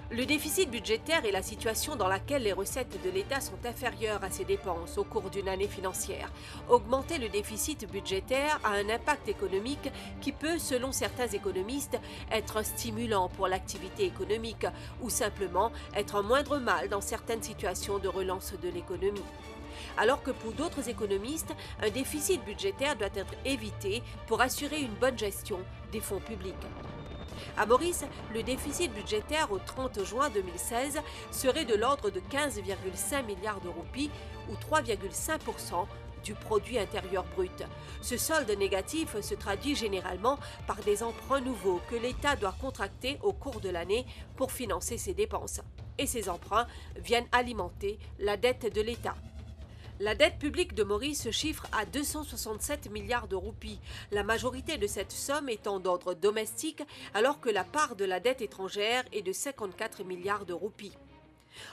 Le déficit budgétaire est la situation dans laquelle les recettes de l'État sont inférieures à ses dépenses au cours d'une année financière. Augmenter le déficit budgétaire a un impact économique qui peut, selon certains économistes, être un stimulant pour l'activité économique ou simplement être un moindre mal dans certaines situations de relance de l'économie. Alors que pour d'autres économistes, un déficit budgétaire doit être évité pour assurer une bonne gestion des fonds publics. À Maurice, le déficit budgétaire au 30 juin 2016 serait de l'ordre de 15,5 milliards de roupies ou 3,5% du produit intérieur brut. Ce solde négatif se traduit généralement par des emprunts nouveaux que l'État doit contracter au cours de l'année pour financer ses dépenses. Et ces emprunts viennent alimenter la dette de l'État. La dette publique de Maurice se chiffre à 267 milliards de roupies, la majorité de cette somme étant d'ordre domestique, alors que la part de la dette étrangère est de 54 milliards de roupies.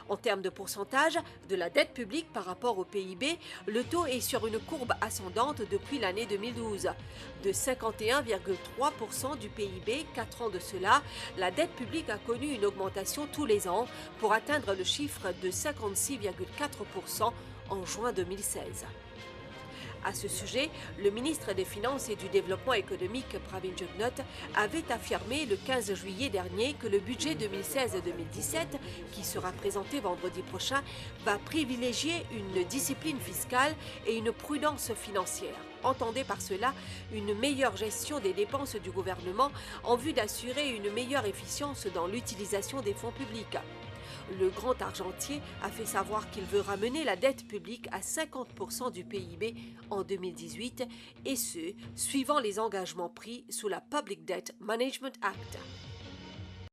En termes de pourcentage de la dette publique par rapport au PIB, le taux est sur une courbe ascendante depuis l'année 2012. De 51,3% du PIB 4 ans de cela, la dette publique a connu une augmentation tous les ans pour atteindre le chiffre de 56,4% en juin 2016. À ce sujet, le ministre des Finances et du Développement économique, Pravin Jugnauth, avait affirmé le 15 juillet dernier que le budget 2016-2017, qui sera présenté vendredi prochain, va privilégier une discipline fiscale et une prudence financière. Entendez par cela une meilleure gestion des dépenses du gouvernement en vue d'assurer une meilleure efficience dans l'utilisation des fonds publics. Le grand argentier a fait savoir qu'il veut ramener la dette publique à 50% du PIB en 2018, et ce, suivant les engagements pris sous la Public Debt Management Act.